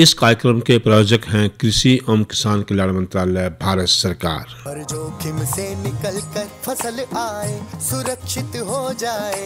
इस कार्यक्रम के प्रायोजक हैं कृषि एवं किसान कल्याण मंत्रालय, भारत सरकार। हर जोखिम से निकल कर फसल आए, सुरक्षित हो जाए,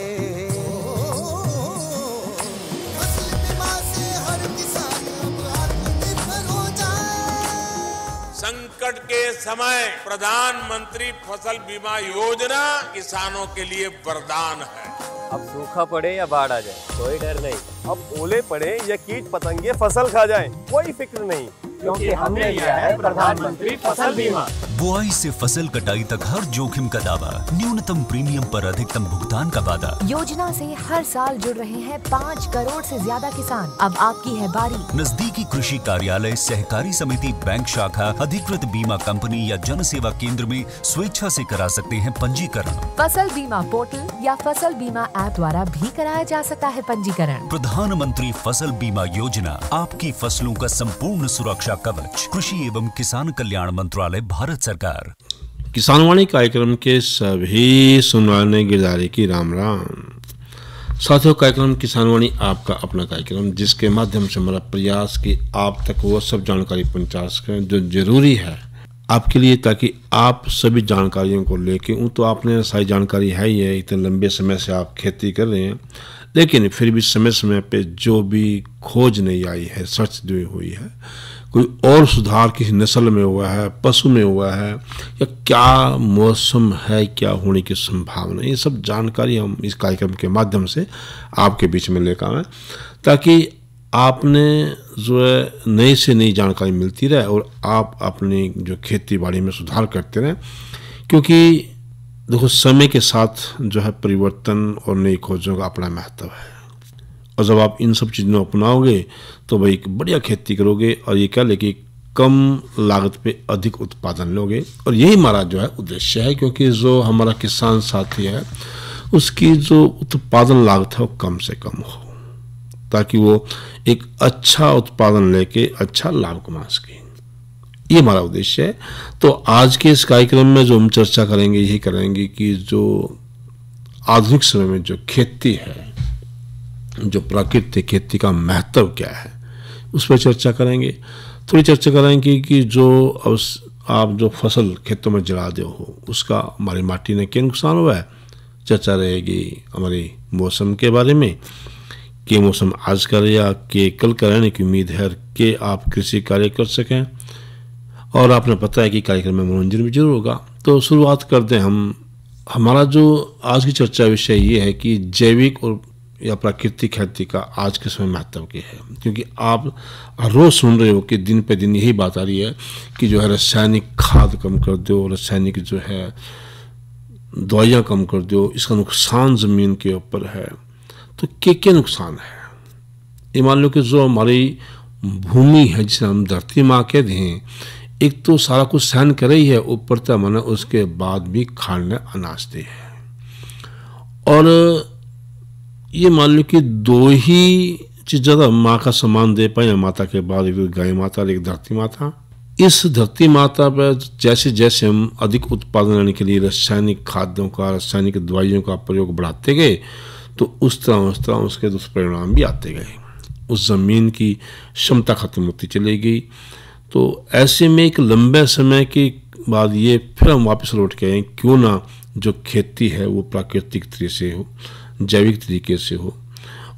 फसल बीमा से हर किसान अब आत्मनिर्भर हो जाए। संकट के समय प्रधानमंत्री फसल बीमा योजना किसानों के लिए वरदान है। अब सूखा पड़े या बाढ़ आ जाए कोई डर नहीं, अब ओले पड़े या कीट पतंगे फसल खा जाएं कोई फिक्र नहीं, क्योंकि हमने लिया है प्रधानमंत्री फसल बीमा। बुआई से फसल कटाई तक हर जोखिम का दावा, न्यूनतम प्रीमियम पर अधिकतम भुगतान का वादा। योजना से हर साल जुड़ रहे हैं 5 करोड़ से ज्यादा किसान। अब आपकी है बारी। नजदीकी कृषि कार्यालय, सहकारी समिति, बैंक शाखा, अधिकृत बीमा कंपनी या जन सेवा केंद्र में स्वेच्छा से करा सकते हैं पंजीकरण। फसल बीमा पोर्टल या फसल बीमा ऐप द्वारा भी कराया जा सकता है पंजीकरण। प्रधानमंत्री फसल बीमा योजना, आपकी फसलों का संपूर्ण सुरक्षा कवच। कृषि एवं किसान कल्याण मंत्रालय, भारत सरकार। किसानवाणी कार्यक्रम के सभी सुनवाने गिरदारी की राम राम। साथियों, कार्यक्रम किसानवाणी आपका अपना कार्यक्रम, जिसके माध्यम से हमारा प्रयास कि आप तक वो सब जानकारी पहुंचा सकें जो जरूरी है आपके लिए, ताकि आप सभी जानकारियों को लेके तो आपने सारी जानकारी है ही है, इतने लंबे समय से आप खेती कर रहे हैं, लेकिन फिर भी समय समय पे जो भी खोज नहीं आई है, सर्च जो हुई है, कोई और सुधार किसी नस्ल में हुआ है, पशु में हुआ है, या क्या मौसम है, क्या होने की संभावना, ये सब जानकारी हम इस कार्यक्रम के माध्यम से आपके बीच में लेकर आए, ताकि आपने जो है नई से नई जानकारी मिलती रहे और आप अपनी जो खेती बाड़ी में सुधार करते रहें। क्योंकि देखो, समय के साथ जो है परिवर्तन और नई खोजों का अपना महत्व है, और जब आप इन सब चीज़ों को अपनाओगे तो भाई एक बढ़िया खेती करोगे, और ये क्या लेके कम लागत पे अधिक उत्पादन लोगे। और यही हमारा जो है उद्देश्य है, क्योंकि जो हमारा किसान साथी है उसकी जो उत्पादन लागत है वो कम से कम हो, ताकि वो एक अच्छा उत्पादन लेके अच्छा लाभ कमा सके। ये हमारा उद्देश्य है। तो आज के इस कार्यक्रम में जो हम चर्चा करेंगे, यही करेंगे कि जो आधुनिक समय में जो खेती है, जो प्राकृतिक खेती का महत्व क्या है, उस पर चर्चा करेंगे। थोड़ी चर्चा करेंगे कि जो आप जो फसल खेतों में जला दे हो, उसका हमारी माटी ने क्या नुकसान हुआ है। चर्चा रहेगी हमारी मौसम के बारे में, कि मौसम आज का या कि कल का रहने की उम्मीद है कि आप कृषि कार्य कर सकें। और आपने पता है कि कार्यक्रम में मनोरंजन भी जरूर होगा। तो शुरुआत कर दें हम। हमारा जो आज की चर्चा विषय ये है कि जैविक और या प्राकृतिक खेती का आज के समय महत्व क्या है। क्योंकि आप रोज सुन रहे हो कि दिन पे दिन यही बात आ रही है कि जो है रासायनिक खाद कम कर दो, रासायनिक जो है दवाइयाँ कम कर दो, इसका नुकसान ज़मीन के ऊपर है। तो क्या नुकसान है, ये मान लो कि जो हमारी भूमि है, जिसे हम धरती माँ कहते हैं, एक तो सारा कुछ सहन कर रही है, ऊपर तक माना उसके बाद भी खाने अनाज दे है। और ये मान लो कि दो ही चीज़ ज़्यादा माँ का सम्मान दे पाए, माता के बाद एक गाय माता और एक धरती माता। इस धरती माता पर जैसे जैसे हम अधिक उत्पादन लेने के लिए रासायनिक खाद्यों का, रासायनिक दवाइयों का प्रयोग बढ़ाते गए, तो उस तरह उसके दुष्परिणाम भी आते गए। उस ज़मीन की क्षमता खत्म होती चली गई। तो ऐसे में एक लंबे समय के बाद ये फिर हम वापस लौट के आए, क्यों ना जो खेती है वो प्राकृतिक तरीके से हो, जैविक तरीके से हो।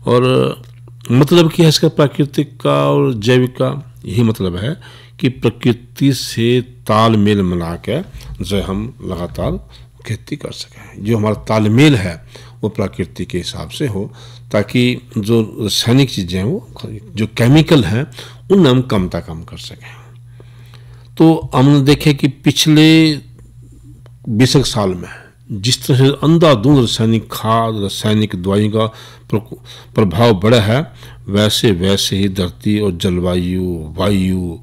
और मतलब क्या है इसका, प्राकृतिक का और जैविक का यही मतलब है कि प्रकृति से तालमेल मिला के जो हम लगातार खेती कर सकें। जो हमारा तालमेल है वो प्रकृति के हिसाब से हो, ताकि जो रासायनिक चीज़ें हैं, वो जो केमिकल हैं, उनमें हम कम कर सकें। तो हमने देखे कि पिछले 20 साल में जिस तरह से अंधाधुंध रासायनिक खाद, रासायनिक दवाइयों का प्रभाव बढ़ा है, वैसे वैसे ही धरती और जलवायु, वायु,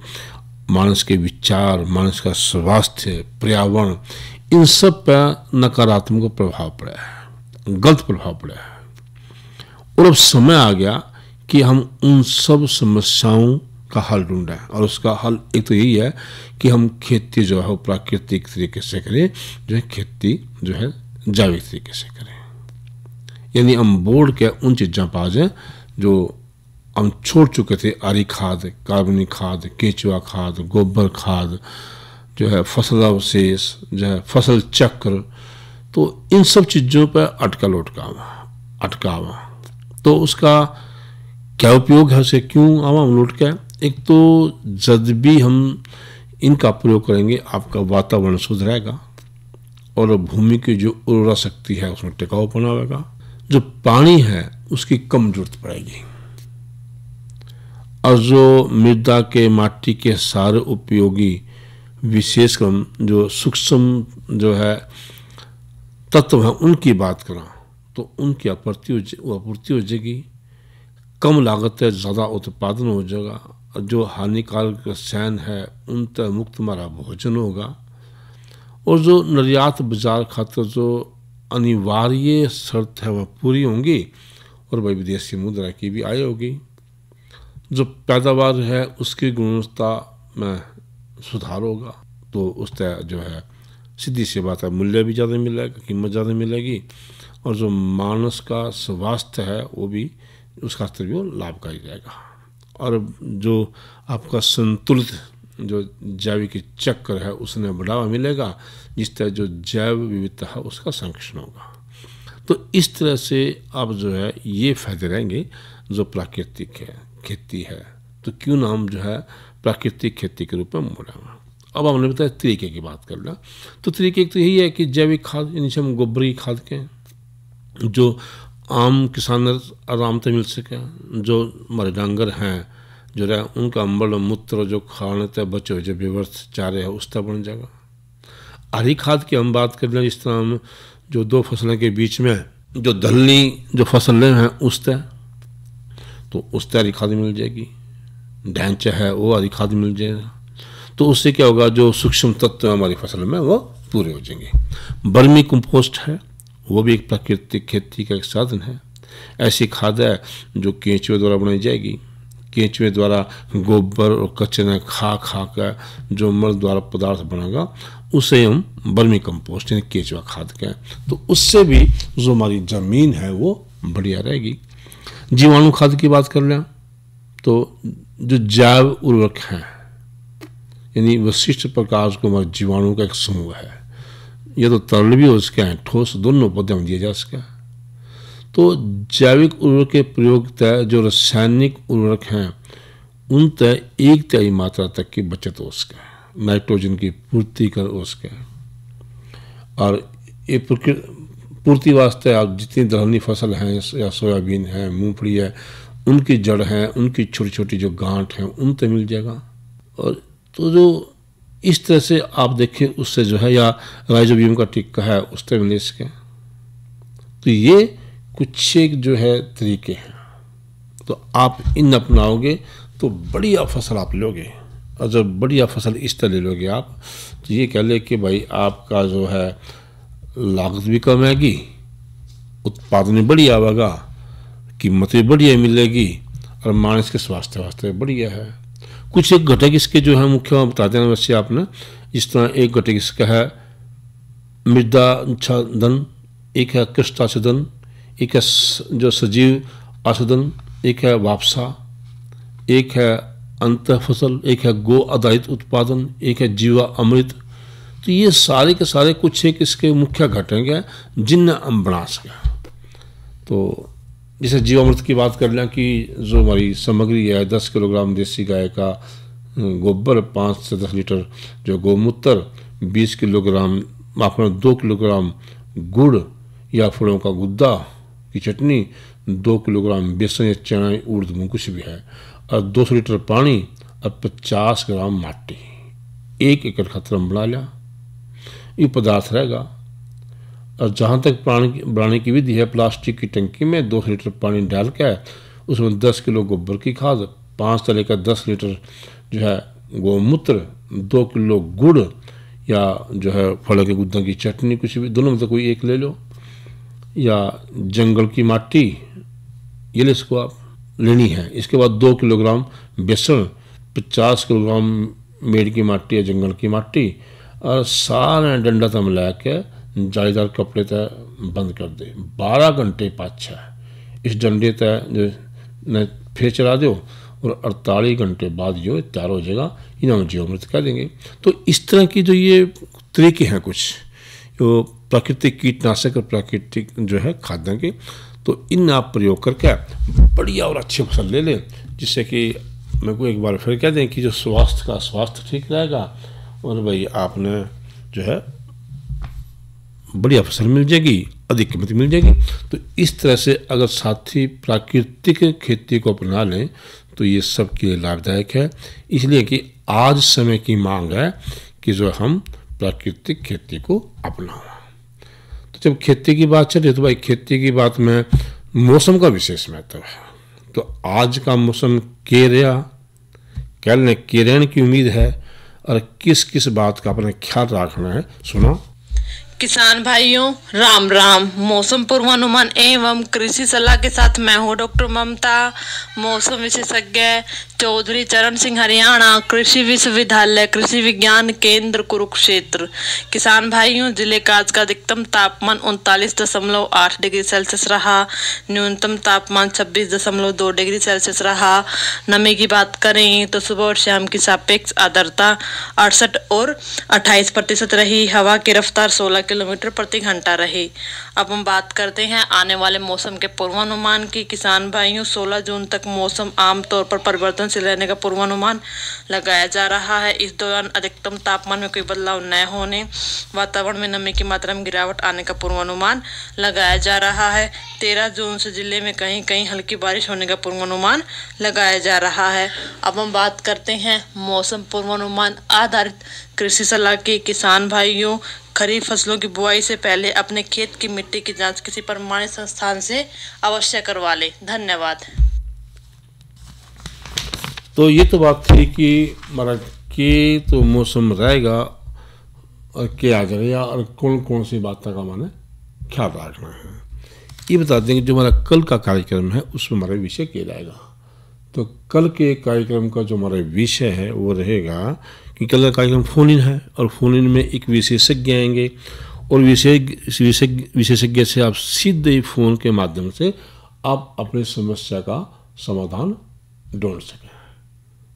मानस के विचार, मानस का स्वास्थ्य, पर्यावरण, इन सब पर नकारात्मक प्रभाव पड़ा है, गलत प्रभाव पड़ा है। और अब समय आ गया कि हम उन सब समस्याओं का हल ढूंढें। और उसका हल एक तो यही है कि हम खेती जो है वो प्राकृतिक तरीके से करें, जो है खेती जो है जैविक तरीके से करें। यानी हम बोर्ड के उन चीज़ों पर आ जाएं जो हम छोड़ चुके थे आरी खाद, कार्बनिक खाद, केंचुआ खाद, गोबर खाद, जो है फसल अवशेष, जो है फसल चक्र, तो इन सब चीज़ों पर अटकावा। तो उसका क्या उपयोग है, उसे क्यों आवा हम लौट के? एक तो जब भी हम इनका प्रयोग करेंगे आपका वातावरण शुद्ध रहेगा और भूमि की जो उर्वरा शक्ति है उसमें टिकाऊपन आएगा। जो पानी है उसकी कम जरूरत पड़ेगी और जो मृदा के माटी के सारे उपयोगी विशेषकर जो सूक्ष्म जो है तत्व हैं उनकी बात करा तो उनकी आपूर्ति हो जाएगी, कम लागत है, ज़्यादा उत्पादन हो जाएगा और जो हानिकारक रसायन है उन तक मुक्त हमारा भोजन होगा और जो निर्यात बाजार खातिर जो अनिवार्य शर्त है वह पूरी होंगी और वही विदेशी मुद्रा की भी आय होगी। जो पैदावार है उसकी गुणवत्ता में सुधार होगा तो उस तरह जो है सीधी सी बात है मूल्य भी ज़्यादा मिलेगा, कीमत ज़्यादा मिलेगी और जो मानस का स्वास्थ्य है वो भी उसका स्तर भी लाभकारी रहेगा और जो आपका संतुलित जो जैविक चक्र है उसने बढ़ावा मिलेगा, जिस तरह जो जैव विविधता है उसका संरक्षण होगा। तो इस तरह से आप जो है ये फायदे रहेंगे जो प्राकृतिक है खेती है। तो क्यों ना हम जो है प्राकृतिक खेती के रूप में मोड़ेंगे। अब हमने बताया तरीके की बात कर लिया, तो तरीके एक तो यही है कि जैविक खाद यानी हम गोबर की खाद के जो आम किसान आराम से मिल सके, जो हमारे डांगर हैं जो रहे उनका अम्बल मूत्र जो खाने तक बचे हुए जो व्यर्थ चारे है उस तक बन जाएगा। हरी खाद की हम बात कर लें, जिस तरह हम जो दो फसलों के बीच में जो दलनी जो फसलें हैं उस तय तो उस तय हरी खाद मिल जाएगी, ढांचा है वो हरी खाद मिल जाएगा। तो उससे क्या होगा, जो सूक्ष्म तत्व हमारी फसल में वो पूरे हो जाएंगे। बर्मी कंपोस्ट है वो भी एक प्राकृतिक खेती का एक साधन है। ऐसी खाद है जो केंचुए द्वारा बनाई जाएगी, केंचुए द्वारा गोबर और कचरे खा कर जो मल द्वारा पदार्थ बनेगा उसे हम बर्मी कंपोस्ट यानी केंचुआ खाद कहें। तो उससे भी जो हमारी ज़मीन है वो बढ़िया रहेगी। जीवाणु खाद की बात कर लें तो जो जैव उर्वरक हैं यानी विशिष्ट प्रकार को हमारे जीवाणु का एक समूह है, यह तो तरल भी हो सके हैं ठोस दोनों पौधे में दिया जा सके। तो जैविक उर्वरक के प्रयोग तय जो रासायनिक उर्वरक हैं उन तय 1/3 मात्रा तक की बचत हो सके, नाइट्रोजन की पूर्ति कर हो सके। और ये पूर्ति वास्ते आप जितनी दलहनी फसल हैं या सोयाबीन है मूंगफली है उनकी जड़ हैं उनकी छोटी छोटी जो गांठ हैं उन तक मिल जाएगा। और तो जो इस तरह से आप देखें उससे जो है या राइजोबियम का टिक्का है उस तरह मिल सके। तो ये कुछ एक जो है तरीके हैं, तो आप इन अपनाओगे तो बढ़िया फसल आप लोगे। और जब बढ़िया फसल इस तरह ले लोगे आप तो ये कह ले कि भाई आपका जो है लागत भी कम आएगी, उत्पादन भी बढ़िया आएगा, कीमत भी बढ़िया मिलेगी और मानस के स्वास्थ्य वास्ते बढ़िया है। कुछ एक घटक इसके जो है मुख्य बता देना वैसे आपने, जिस तरह एक घटक इसका है मृदाच्छादन, एक है कृष्टाच्छादन, एक है जो सजीव आच्छादन, एक है वापसा, एक है अंत फसल, एक है गो आधारित उत्पादन, एक है जीवा अमृत। तो ये सारे के सारे कुछ एक इसके मुख्य घटक हैं जिन्हें हम बना सकें। तो जैसे जीवामृत की बात कर लें कि जो हमारी सामग्री है 10 किलोग्राम देसी गाय का गोबर, 5 से 10 लीटर जो गौमूत्र, 20 किलोग्राम अपना 2 किलोग्राम गुड़ या फलों का गुद्दा की चटनी, 2 किलोग्राम बेसन या चना उड़द मूंग कुछ भी है और 200 लीटर पानी और 50 ग्राम माटी, 1 एकड़ खातर हम बना लिया। ये पदार्थ रहेगा। और जहाँ तक पानी बनाने की विधि है, प्लास्टिक की टंकी में 200 लीटर पानी डाल के उसमें 10 किलो गोबर की खाद, 5 से लेकर 10 लीटर जो है गौमूत्र, 2 किलो गुड़ या जो है फलों के गुद्दों की चटनी कुछ भी, दोनों में से कोई एक ले लो, या जंगल की माटी ये ले इसको आप लेनी है। इसके बाद 2 किलोग्राम बेसन, 50 किलोग्राम मेड़ की माटी या जंगल की माटी और सारा डंडा तक मिला के जालीदार कपड़े तय बंद कर दे। 12 घंटे पाछा इस डंडे तय जो फिर चला दो और 48 घंटे बाद जो तैयार हो जाएगा, इन्हें हम जीवामृत कह देंगे। तो इस तरह की जो ये तरीके हैं कुछ जो प्राकृतिक कीटनाशक और प्राकृतिक जो है खाद्यान्न के, तो इन आप प्रयोग करके बढ़िया और अच्छी फसल ले लें, जिससे कि मेरे को एक बार फिर कह दें कि जो स्वास्थ्य ठीक रहेगा और भाई आपने जो है बढ़िया फसल मिल जाएगी, अधिक कीमत मिल जाएगी। तो इस तरह से अगर साथी प्राकृतिक खेती को अपना लें तो ये सबके लिए लाभदायक है, इसलिए कि आज समय की मांग है कि जो हम प्राकृतिक खेती को अपनाएं। तो जब खेती की बात चले तो भाई खेती की बात में मौसम का विशेष महत्व है। तो आज का मौसम के रहा, कल के रहने की उम्मीद है और किस किस बात का अपने ख्याल रखना है, सुनो। किसान भाइयों राम राम। मौसम पूर्वानुमान एवं कृषि सलाह के साथ मैं हूँ डॉक्टर ममता, मौसम विशेषज्ञ, चौधरी चरण सिंह, हरियाणा कृषि विश्वविद्यालय कृषि विज्ञान केंद्र कुरुक्षेत्र। किसान भाइयों, जिले का आज का अधिकतम तापमान 39.8 डिग्री सेल्सियस रहा, न्यूनतम तापमान 26.2 डिग्री सेल्सियस रहा। नमी की बात करें तो सुबह और शाम की सापेक्ष आर्द्रता 68 और 28% रही। हवा की रफ्तार 16 किलोमीटर प्रति घंटा रही। अब हम बात करते हैं आने वाले मौसम के पूर्वानुमान की। किसान भाइयों, 16 जून तक मौसम आमतौर पर परिवर्तनशील रहने का पूर्वानुमान लगाया जा रहा है। इस दौरान अधिकतम तापमान में कोई बदलाव न होने, वातावरण में नमी की मात्रा में गिरावट आने का पूर्वानुमान लगाया जा रहा है। 13 जून से जिले में कहीं कहीं हल्की बारिश होने का पूर्वानुमान लगाया जा रहा है। अब हम बात करते हैं मौसम पूर्वानुमान आधारित कृषि सलाह की। किसान भाइयों, खरीफ फसलों की बुआई से पहले अपने खेत की मिट्टी की जांच किसी प्रमाणित संस्थान से अवश्य करवा लें। धन्यवाद। तो ये तो बात थी कि हमारा के तो मौसम रहेगा और के आ जाएगा और कौन कौन सी बातों का माने ख्याल रखना है, ये बता देंगे। जो हमारा कल का कार्यक्रम है उसमें हमारा विषय क्या रहेगा। तो कल के कार्यक्रम का जो हमारा विषय है वो रहेगा कि कल का कार्यक्रम फोन इन है और फोन इन में एक विशेषज्ञ आएंगे और विशेषज्ञ से आप सीधे फ़ोन के माध्यम से आप अपनी समस्या का समाधान ढूंढ सकें।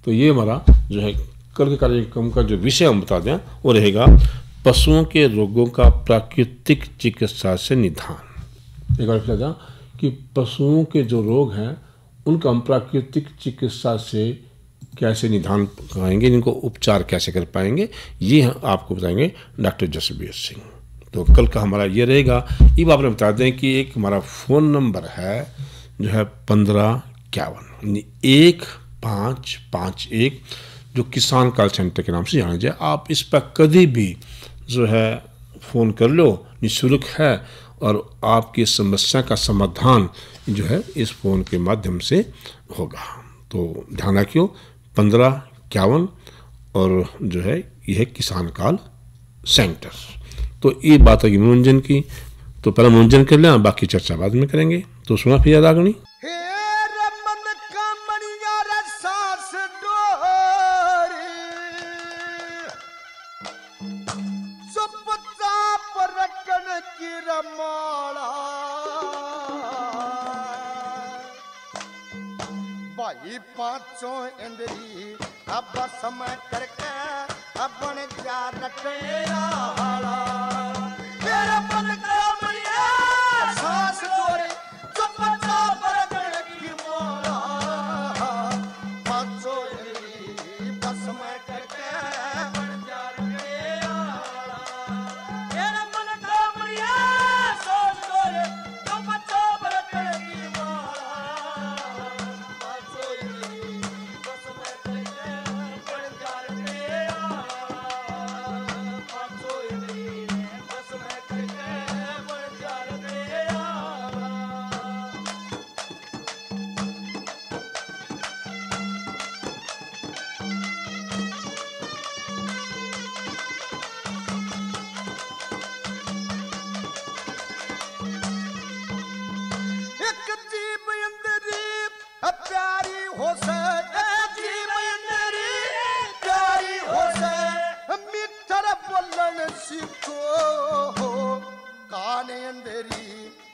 तो ये हमारा जो है कल के कार्यक्रम का जो विषय हम बता दें वो रहेगा पशुओं के रोगों का प्राकृतिक चिकित्सा से निदान। एक बार फिर बता कि पशुओं के जो रोग हैं उनका हम प्राकृतिक चिकित्सा से कैसे निदान कराएंगे, इनको उपचार कैसे कर पाएंगे, ये हम आपको बताएंगे डॉक्टर जसबीर सिंह। तो कल का हमारा ये रहेगा। अब आपने बता दें कि एक हमारा फ़ोन नंबर है जो है 1551 1551, जो किसान कॉल सेंटर के नाम से जाना जाए। आप इस पर कभी भी जो है फ़ोन कर लो, निःशुल्क है और आपकी समस्या का समाधान जो है इस फ़ोन के माध्यम से होगा। तो ध्यान रखियो 1551 और जो है यह किसान कॉल सेंटर। तो ये बात है मनोरंजन की, तो पहले मनोरंजन कर लें, बाकी चर्चा बाद में करेंगे। तो सुना फिर याद आगनी। पांचों इंद्री अब समय करके अपन जा रखे आला मेरा मन का मरिया सांस जोरे चुपचा पर की मोरा पांचों इंद्री अब समय करके अपन जा रखे आला मेरा मन का मरिया सांस जोरे चुपचा पर की मोरा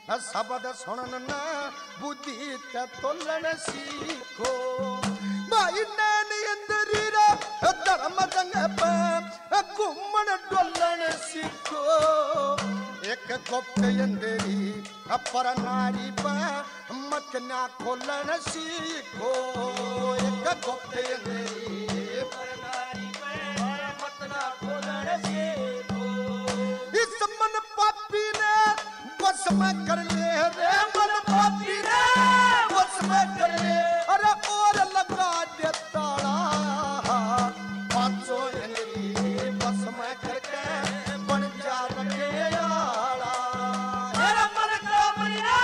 शब्द सुनन न बुद्धि ते तोलन सीखो भाई नैन इंद्री रे धर्म जंग पे घूमन डोलन सीखो एक गुप्त इंद्री पर नारी पे मत ना खोलन सीखो एक गुप्त इंद्री पर नारी पे मत ना खोलन सीखो इस मन पापी ने बस में कर ले रे मन पापी ने बस में कर ले अरे और लगा दे ताला पांचों इंद्री बस में करके बन जा रखे आला अरे मन का मरिया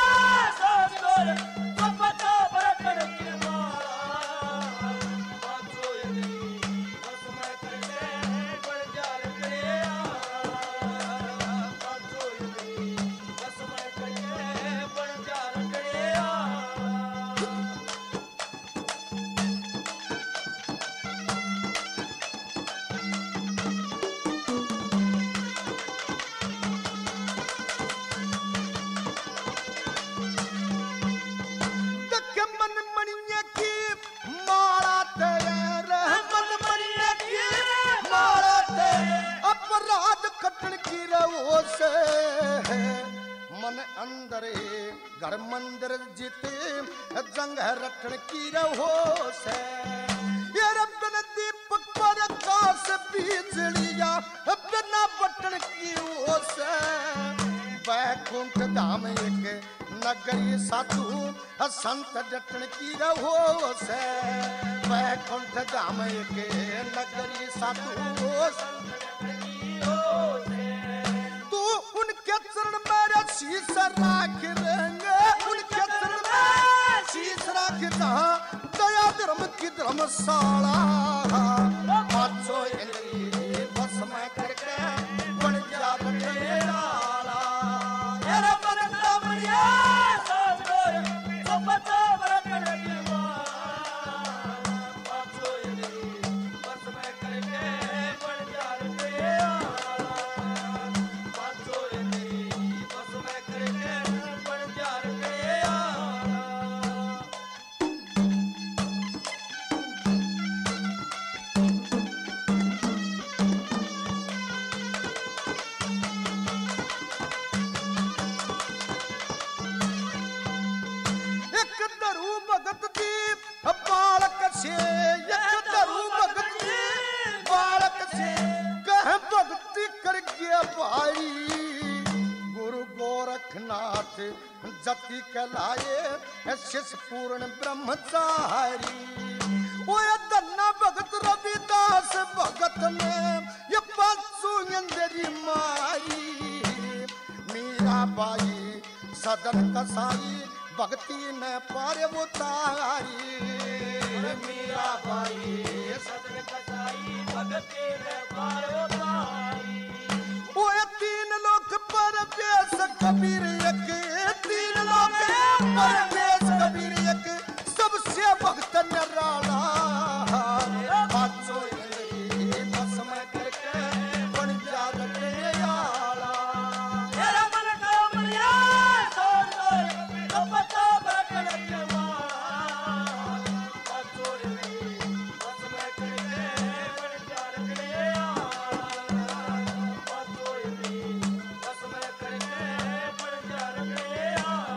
सोच कर तो पता बरकड़ की माला पांचों इंद्री बस में करके बन जा रखे आला पांचों इंद्री बस में करके बन जा रखे आला देखे मन मणिया की माला तैयार मन मणिया की माला तैयार अपराध कटन की रहो से मन अंदर घर मंदिर जीते जंग रटन की रहो से ये रबन दीपक पर आकाश बिजलिया बिना बटन की हो से बैकुंठ धाम एक नगरी साधु संत डटन की रहो से बैकुंठ धाम एक नगरी साधु संत डटन की हो से तू उनके चरण में शीश राख लेंगे उनके चरण में शीश राख जहाँ दया धर्म की धर्मशाला पांचों इंद्री बस में करके बन जा रखे आला तेरा मन का बढ़िया सोच कर तो पता बरकड़ की माला पांचों इंद्री बस में करके बन जा रखे आला पांचों इंद्री बस में करके बन जा रखे आला एक दरू भगत दीप बालक से एक दरू भगत दीप बालक से कह भक्ति कर गया भाई गुरु गोरखनाथ जति कहलाए शिष्य पूर्ण ब्रह्मचारी वो धन्ना भगत रविदास भगत ने ये पांचों इंद्री माई मीरा बाई सदन कसाई भक्ति में पारे उतारी मीरा बाई सदन कसाई भक्ति में पारे उतारी वो तीन लोक परदेश कबीर एक तीन लोक परदेश कबीर एक सबसे भक्त निराला पांचों इंद्री बस में करके बन जा रखे आला तेरा मन का मरिया सोच कर तो पता बरकड़ की माला पांचों इंद्री बस में करके बन जा रखे आला पांचों इंद्री बस में करके बन जा रखे आला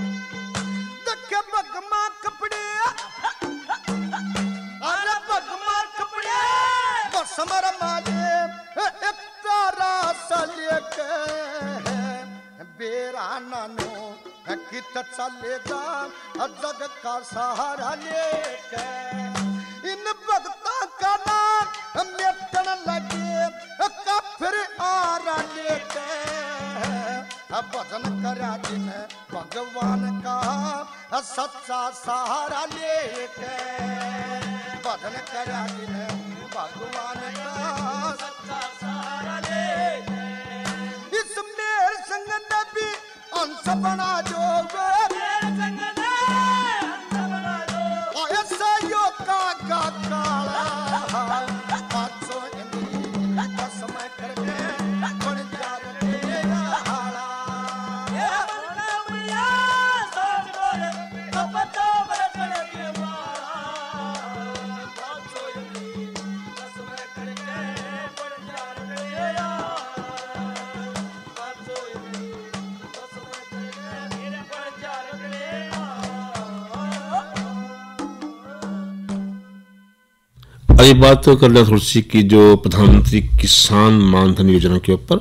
देखे भगमा कपड़े अरे भगमा कपड़े बस मर माले एक तारा सले के बेरा नानो कित चलेगा जग का सहारा लेके इन भक्तों का नाम मेटन लगे काफिर आरा लेके भजन करा जिन भगवान का सच्चा सहारा लेके भजन करा जिन भगवान का सच्चा सहारा लेके इस मेर संग नबी अंश बना जो अभी बात तो कर लिया थोड़ी सी कि जो प्रधानमंत्री किसान मानधन योजना के ऊपर,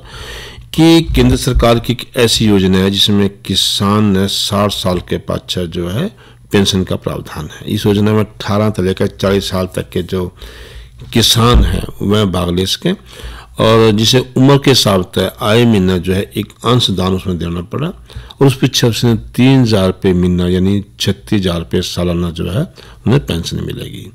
कि केंद्र सरकार की एक ऐसी योजना है जिसमें किसान ने 60 साल के पश्चात जो है पेंशन का प्रावधान है। इस योजना में 18 से लेकर 40 साल तक के जो किसान हैं वह भाग ले सकें, और जिसे उम्र के हिसाब से आय महीना जो है एक अंशदान उसमें देना पड़ा, और उस पीछे से 3,000 रुपये महीना यानी 36,000 रुपये सालाना जो है उन्हें पेंशन मिलेगी।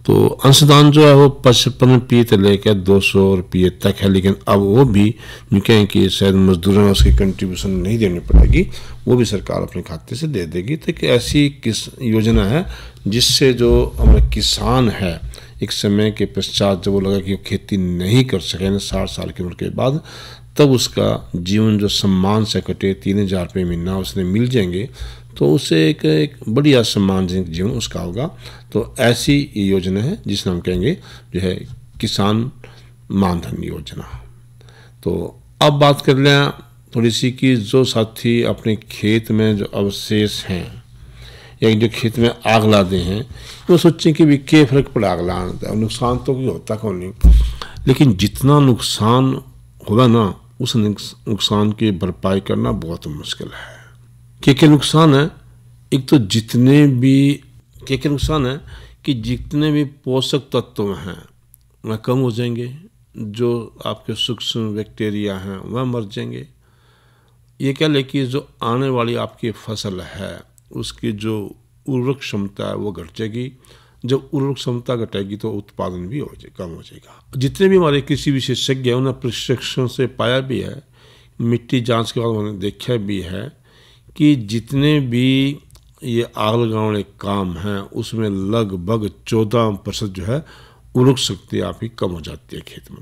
तो अंशदान जो है वो 55 रुपये से लेकर 200 रुपये तक है, लेकिन अब वो भी जो कहें कि शायद मजदूरों में उसकी कंट्रीब्यूशन नहीं देनी पड़ेगी, वो भी सरकार अपने खाते से दे देगी। तो एक ऐसी योजना है जिससे जो हमारे किसान है एक समय के पश्चात जब वो लगा कि वो खेती नहीं कर सके 60 साल की उम्र के बाद, तब उसका जीवन जो सम्मान से कटे 3,000 रुपये महीना उसने मिल जाएंगे, तो उससे एक बढ़िया सम्मानजनक जीवन उसका होगा। तो ऐसी योजना है जिसे हम कहेंगे जो है किसान मानधन योजना। तो अब बात कर लें थोड़ी सी कि जो साथी अपने खेत में जो अवशेष हैं या जो खेत में आग लाते हैं, वो सोचें कि भी क्या फ़र्क पड़ा आग लाने, नुकसान तो कोई होता कौन नहीं, लेकिन जितना नुकसान होगा ना उस नुकसान की भरपाई करना बहुत मुश्किल है। क्या नुकसान है? एक तो जितने भी क्या नुकसान है कि जितने भी पोषक तत्व हैं वह कम हो जाएंगे, जो आपके सूक्ष्म बैक्टीरिया हैं वह मर जाएंगे। ये कह ले कि जो आने वाली आपकी फसल है उसकी जो उर्वरक क्षमता है वो घट जाएगी। जब उर्वरक क्षमता घटेगी तो उत्पादन भी कम हो जाएगा। जितने भी हमारे कृषि विशेषज्ञ हैं उन्हें प्रशिक्षण से पाया भी है, मिट्टी जांच के बाद उन्होंने देखा भी है कि जितने भी ये आग लगाने काम हैं उसमें लगभग 14% जो है उर्वरक शक्ति आपकी कम हो जाती है खेत में।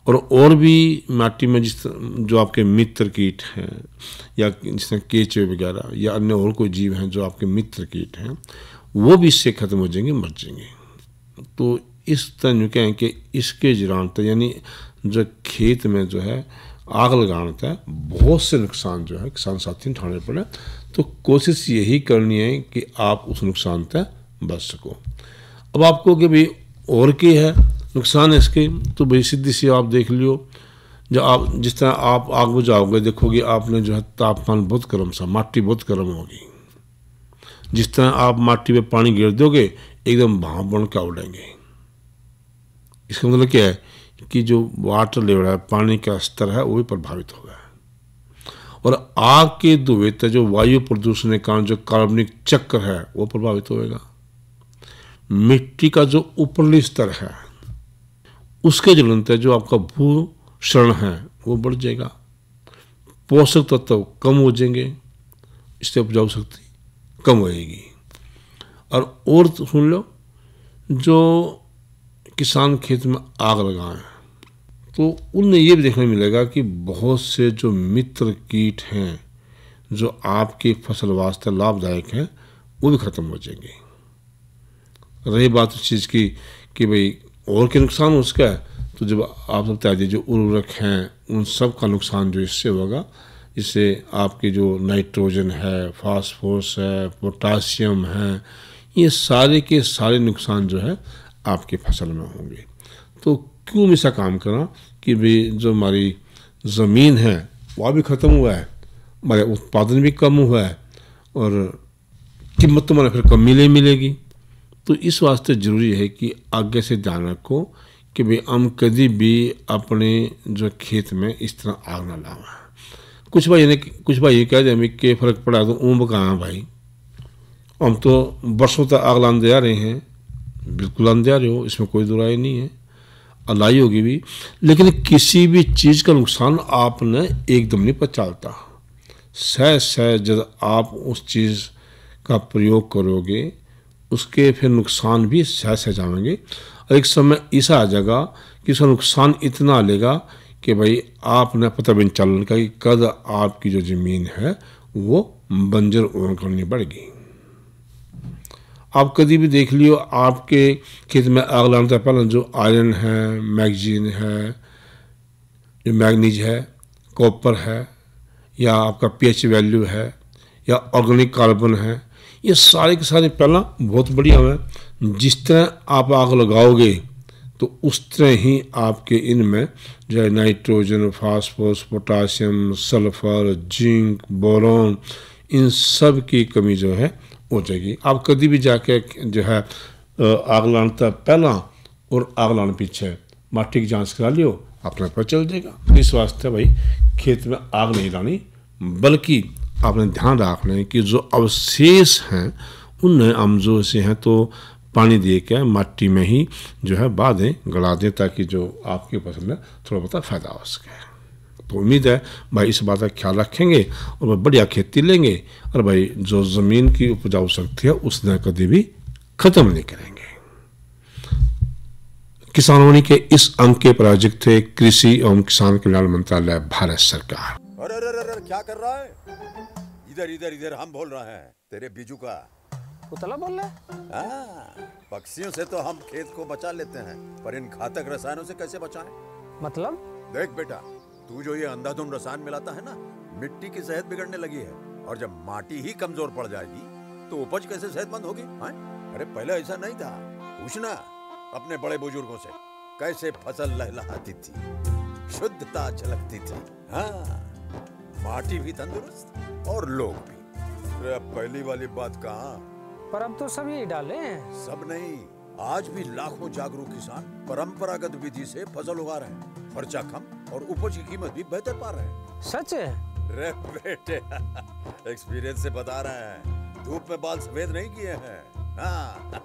और भी माटी में जो आपके मित्र कीट हैं या जिस तरह केंचुए वगैरह या अन्य और कोई जीव हैं जो आपके मित्र कीट हैं, वो भी इससे ख़त्म हो जाएंगे, मर जाएंगे। तो इस तरह कहें कि इसके जरानता यानी जो खेत में जो है आग लगाना था बहुत से नुकसान जो है किसान साथी उठाने पड़े। तो कोशिश यही करनी है कि आप उस नुकसान से बच सको। अब आपको कि भाई और क्या है नुकसान है इसके, तो भाई सीधी सी आप देख लियो, जब आप जिस तरह आप आग बुझाओगे देखोगे आपने जो है तापमान बहुत गर्म सा, माटी बहुत गर्म होगी। जिस तरह आप माटी पे पानी गिर दोगे एकदम भाप बन के उड़ेंगे। इसका मतलब क्या है कि जो वाटर लेवल है, पानी का स्तर है, वो भी प्रभावित होगा। और आग के धुएं से जो वायु प्रदूषण के कारण जो कार्बनिक चक्र है वो प्रभावित होगा। मिट्टी का जो ऊपरली स्तर है उसके जलन से जो आपका भूषण है वो बढ़ जाएगा, पोषक तत्व कम हो जाएंगे, इससे उपजाऊ शक्ति कम होएगी। और सुन लो, जो किसान खेत में आग लगाए तो उनमें ये भी देखने मिलेगा कि बहुत से जो मित्र कीट हैं जो आपकी फसल वास्ते लाभदायक हैं वो भी ख़त्म हो जाएंगे। रही बात उस चीज़ की कि भाई और क्या नुकसान उसका है, तो जब आप सब बता दीजिए जो उर्वरक हैं उन सब का नुकसान जो इससे होगा, इससे आपके जो नाइट्रोजन है, फास्फोरस है, पोटासियम है, ये सारे के सारे नुकसान जो है आपकी फसल में होंगे। तो क्यों ऐसा काम करना कि भाई जो हमारी ज़मीन है वह भी ख़त्म हुआ है, हमारे उत्पादन भी कम हुआ है और कीमत तो हमारे फिर कम मिलेगी। तो इस वास्ते ज़रूरी है कि आगे से ध्यान रखो कि भाई हम कभी भी अपने जो खेत में इस तरह आग ना लावा। कुछ भाई ये कह दे कि फ़र्क पड़ा तो ऊँब कहाँ भाई, हम तो बरसों तक आग लाने आ रहे हैं, बिल्कुल लाने आ रहे हो, इसमें कोई दुराई नहीं है, लाई होगी भी। लेकिन किसी भी चीज़ का नुकसान आपने एकदम नहीं पचालता। सह जब आप उस चीज़ का प्रयोग करोगे उसके फिर नुकसान भी सह जाएंगे और एक समय ऐसा आ जाएगा कि उसका नुकसान इतना आ लेगा कि भाई आपने पता भी नहीं चलने का कि कद आपकी जो ज़मीन है वो बंजर करनी पड़ेगी। आप कभी भी देख लियो, आपके खेत में आग लगाने से पहले जो आयरन है, मैग्नीज है, जो मैग्नीज है, कॉपर है, या आपका पीएच वैल्यू है, या ऑर्गेनिक कार्बन है, ये सारे के सारे पहला बहुत बढ़िया है। जिस तरह आप आग लगाओगे तो उस तरह ही आपके इनमें जो है nitrogen, phosphorus, potassium, sulphur, zinc, boron, इन सब की कमी जो है हो जाएगी। आप कभी भी जाके जो है आग लाने पहला और आग लाने पीछे माटी की जांच करा लियो, अपने पता चल जाएगा। इस वास्ते भाई खेत में आग नहीं लानी, बल्कि आपने ध्यान रखना है कि जो अवशेष हैं उनमें हम जो से हैं तो पानी दे के माटी में ही जो है बांधें, गला दें, ताकि जो आपकी फसल में थोड़ा बहुत फ़ायदा हो सके। तो उम्मीद है भाई इस बात का ख्याल रखेंगे और भाई बढ़िया खेती लेंगे, और भाई जो ज़मीन की उपजाऊ शक्ति है उसने कभी भी ख़त्म नहीं करेंगे। किसानवाणी के इस अंक के प्रायोजक थे कृषि एवं किसान कल्याण मंत्रालय, भारत सरकार। अरे अरे अरे क्या कर रहा है? इधर इधर इधर हम बोल रहे हैं तेरे बीजू का। उतला बोल रहा है? हाँ, पक्षियों से तो हम खेत को बचा लेते हैं, पर इन घातक रसायनों से कैसे बचाएं? मतलब? देख बेटा, तू जो ये अंधाधुंध रसायन मिलाता है ना, मिट्टी की सेहत बिगड़ने लगी है, और जब माटी ही कमजोर पड़ जाएगी तो उपज कैसे सेहतमंद होगी? हाँ? अरे पहले ऐसा नहीं था, पूछना अपने बड़े बुजुर्गों से, कैसे फसल लहलहाती थी, शुद्धता झलकती थी। हाँ, माटी भी तंदुरुस्त और लोग भी। अरे अब पहली वाली बात कहाँ? पर अब तो सब यही डाले हैं। सब नहीं, आज भी लाखों जागरूक किसान परंपरागत विधि से फसल उगा रहे हैं, खर्चा कम और उपज की कीमत भी बेहतर पा रहे हैं। सच है? रे बेटे, एक्सपीरियंस से बता रहे हैं, धूप में बाल सफेद नहीं किए हैं। हाँ।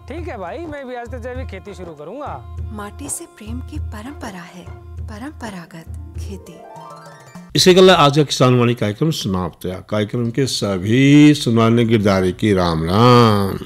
ठीक है भाई, मैं भी आज से जैविक खेती शुरू करूंगा। माटी से प्रेम की परंपरा है, परंपरागत खेती। इसी के आज का किसानवाणी कार्यक्रम समाप्त हुआ। कार्यक्रम के सभी सुनवाने गिरदारी की राम राम।